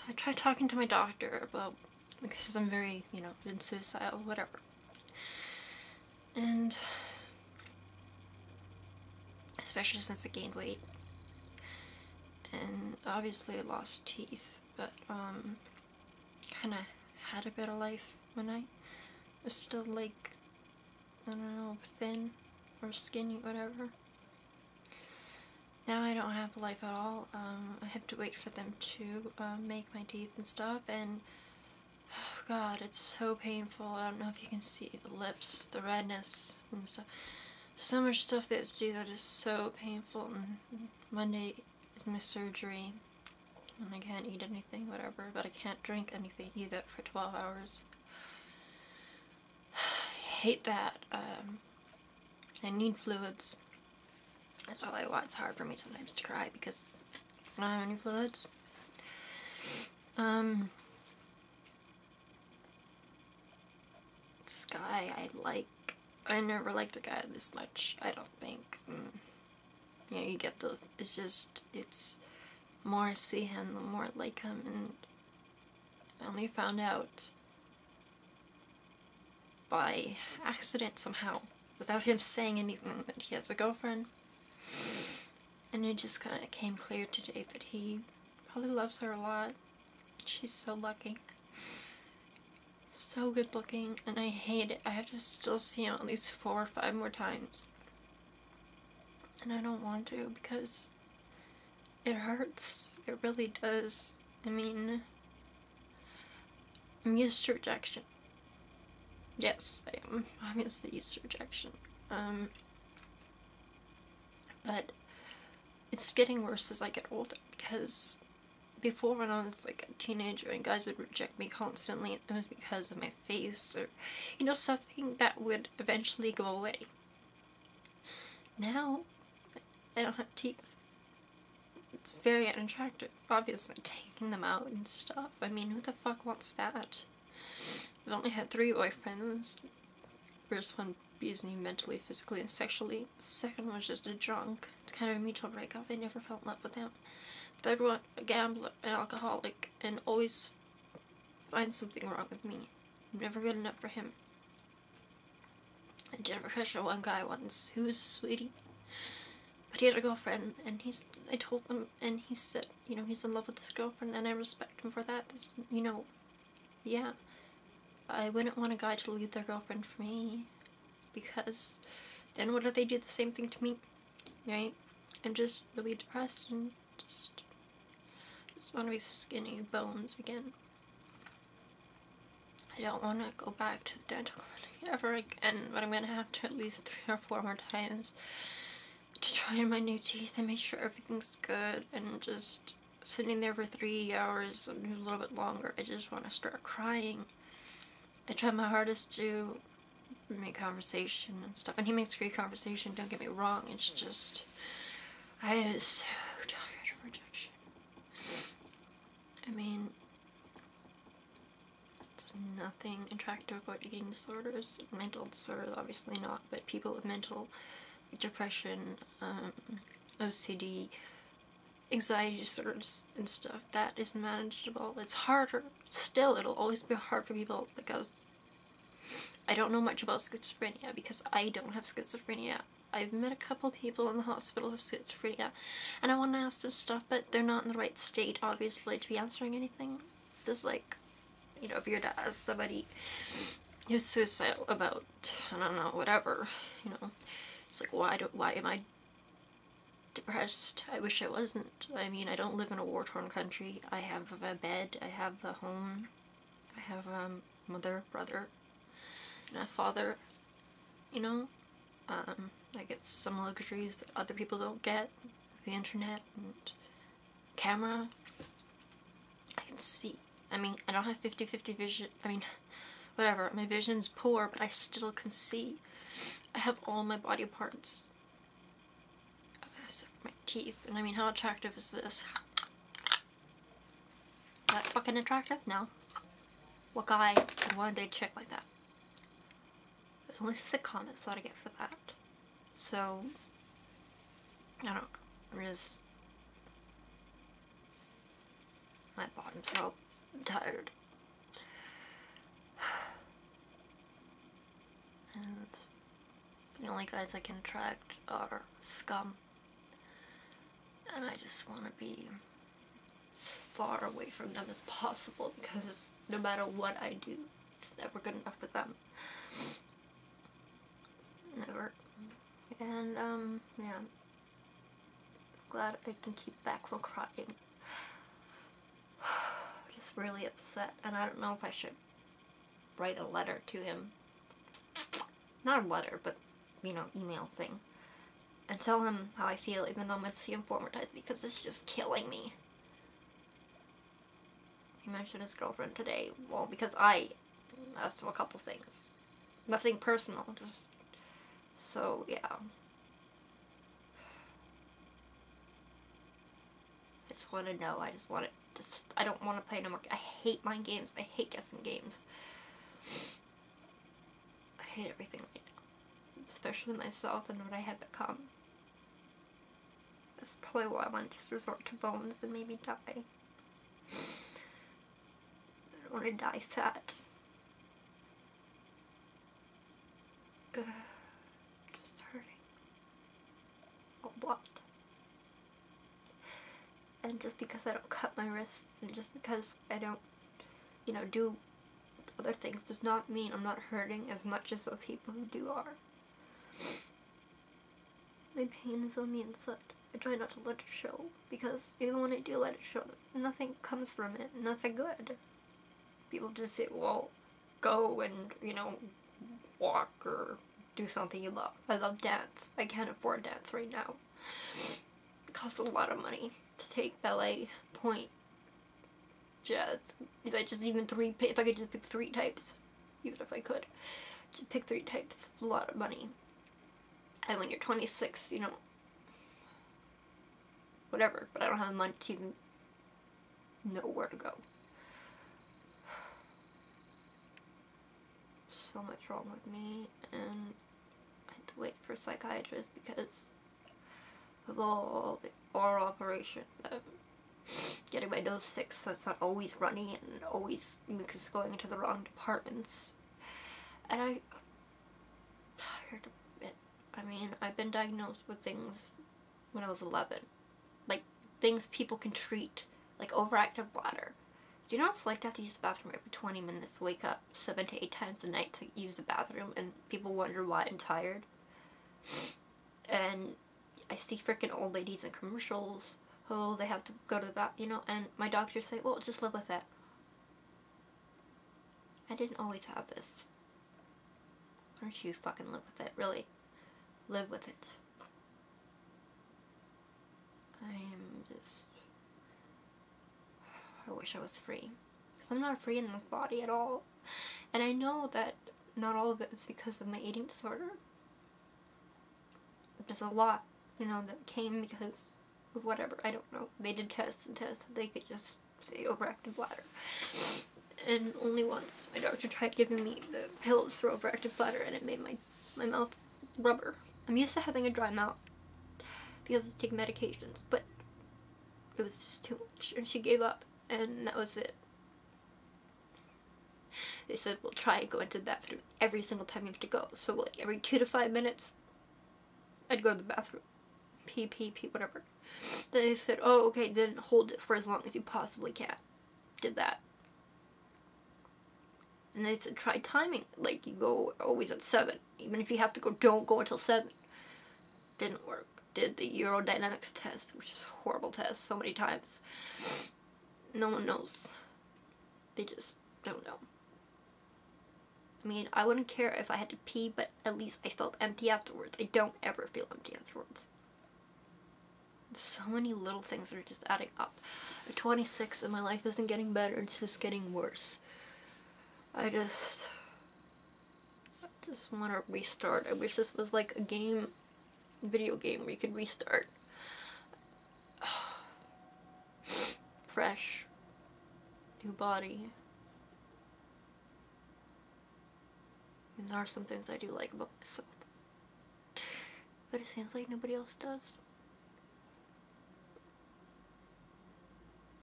I tried talking to my doctor about, because I'm very, been suicidal, whatever. And especially since I gained weight. And obviously I lost teeth, but kind of had a better life when I was still like, I don't know, thin or skinny, whatever. Now I don't have a life at all. I have to wait for them to make my teeth and stuff, and oh god, it's so painful. I don't know if you can see the lips, the redness and stuff. So much stuff they have to do that is so painful, and Monday is my surgery, and I can't eat anything, whatever, but I can't drink anything either for 12 hours. I hate that. I need fluids. That's probably why it's hard for me sometimes to cry, because I don't have any fluids. This guy I never liked a guy this much, I don't think. You get it's more I see him, the more I like him, and I only found out by accident somehow, without him saying anything, that he has a girlfriend. And it just kind of came clear today that he probably loves her a lot. She's so lucky. So good looking, and I hate it. I have to still see him at least 4 or 5 more times. And I don't want to, because it hurts. It really does. I mean, I'm used to rejection. Yes, I am obviously used to rejection. But it's getting worse as I get older, because before, when I was like a teenager and guys would reject me constantly, it was because of my face or, something that would eventually go away. Now, I don't have teeth. It's very unattractive. Obviously, taking them out and stuff. I mean, who the fuck wants that? I've only had 3 boyfriends. First one abused me mentally, physically, and sexually. The second was just a drunk. It's kind of a mutual breakup. I never fell in love with him. Third one, a gambler, an alcoholic, and always finds something wrong with me. I'm never good enough for him. I did have a crush on one guy once who was a sweetie, but he had a girlfriend, and I told him, and he said, he's in love with his girlfriend, and I respect him for that. Yeah, I wouldn't want a guy to leave their girlfriend for me, because then what if they do the same thing to me, right? I'm just really depressed and just want to be skinny bones again. I don't want to go back to the dental clinic ever again, but I'm going to have to at least 3 or 4 more times to try in my new teeth and make sure everything's good, and just sitting there for 3 hours and a little bit longer, I just want to start crying. I try my hardest to make conversation and stuff, and he makes great conversation, don't get me wrong, it's just, I am so tired of rejection. I mean, there's nothing attractive about eating disorders. Mental disorders, obviously not, but people with mental depression, OCD, anxiety disorders and stuff, that is manageable. It's harder. Still, it'll always be hard for people like us. I don't know much about schizophrenia because I don't have schizophrenia. I've met a couple people in the hospital with schizophrenia, and I want to ask them stuff, but they're not in the right state, obviously, to be answering anything. Just like, if you're to ask somebody who's suicidal about, I don't know, whatever, it's like, why am I depressed? I wish I wasn't. I mean, I don't live in a war-torn country. I have a bed, I have a home, I have a mother, brother, and a father, I get some luxuries that other people don't get, like the internet and camera. I can see. I mean, I don't have 50-50 vision. I mean, whatever. My vision's poor, but I still can see. I have all my body parts, except for my teeth. And I mean, how attractive is this? Is that fucking attractive? No. What guy would want to date a chick like that? There's only 6 comments that I get for that. So, I don't know. My bottoms are all tired. And the only guys I can attract are scum. And I just want to be as far away from them as possible, because no matter what I do, it's never good enough for them. Never. And, yeah. Glad I can keep back from crying. Just really upset, and I don't know if I should write a letter to him. Not a letter, but, you know, email thing. And tell him how I feel, even though I'm going to see him 4 more times, because it's just killing me. He mentioned his girlfriend today. Well, because I asked him a couple things. Nothing personal, just... So, yeah. I just want to know. I just want it. I don't want to play no more. I hate mind games. I hate guessing games. I hate everything right now. Especially myself and what I have become. That's probably why I want to just resort to bones and maybe die. I don't want to die fat. Just hurting. A lot. And just because I don't cut my wrists, and just because I don't, you know, do other things, does not mean I'm not hurting as much as those people who do are. My pain is on the inside. I try not to let it show, because even when I do let it show, nothing comes from it, nothing good. People just say, well, go and, you know, walk or do something you love. I love dance. I can't afford dance right now. It costs a lot of money to take ballet, point, jazz. If I could just pick 3 types, even if I could, just pick 3 types, it's a lot of money. And when you're 26, you know, whatever, but I don't have the money to even know where to go. So much wrong with me, and I had to wait for a psychiatrist because of all the oral operation, getting my nose fixed so it's not always runny and always because going into the wrong departments. And I'm tired of it. I mean, I've been diagnosed with things when I was 11. Like, things people can treat, like overactive bladder. Do you know what it's like to have to use the bathroom every 20 minutes, wake up 7 to 8 times a night to use the bathroom, and people wonder why I'm tired? And I see freaking old ladies in commercials, oh, they have to go to the bathroom, you know, and my doctors say, well, just live with it. I didn't always have this. Why don't you fucking live with it, really? Live with it. I wish I was free. Because I'm not free in this body at all. And I know that not all of it was because of my eating disorder. There's a lot, you know, that came because of whatever. I don't know. They did tests and tests. They could just say overactive bladder. And only once my doctor tried giving me the pills for overactive bladder, and it made my mouth rubber. I'm used to having a dry mouth because I take medications, but it was just too much, and she gave up, and that was it. They said, well, try going to the bathroom every single time you have to go. So, like, every 2 to 5 minutes, I'd go to the bathroom. Pee, whatever. Then they said, oh, okay, then hold it for as long as you possibly can. Did that. And they said, try timing. Like, you go always at 7. Even if you have to go, don't go until 7. Didn't work. Did the urodynamics test, which is a horrible test, so many times. No one knows. They just don't know. I mean, I wouldn't care if I had to pee, but at least I felt empty afterwards. I don't ever feel empty afterwards. There's so many little things that are just adding up. I'm 26 and my life isn't getting better, it's just getting worse. I just want to restart. I wish this was like a game, video game where you could restart. Fresh. New body. And there are some things I do like about myself. But it seems like nobody else does.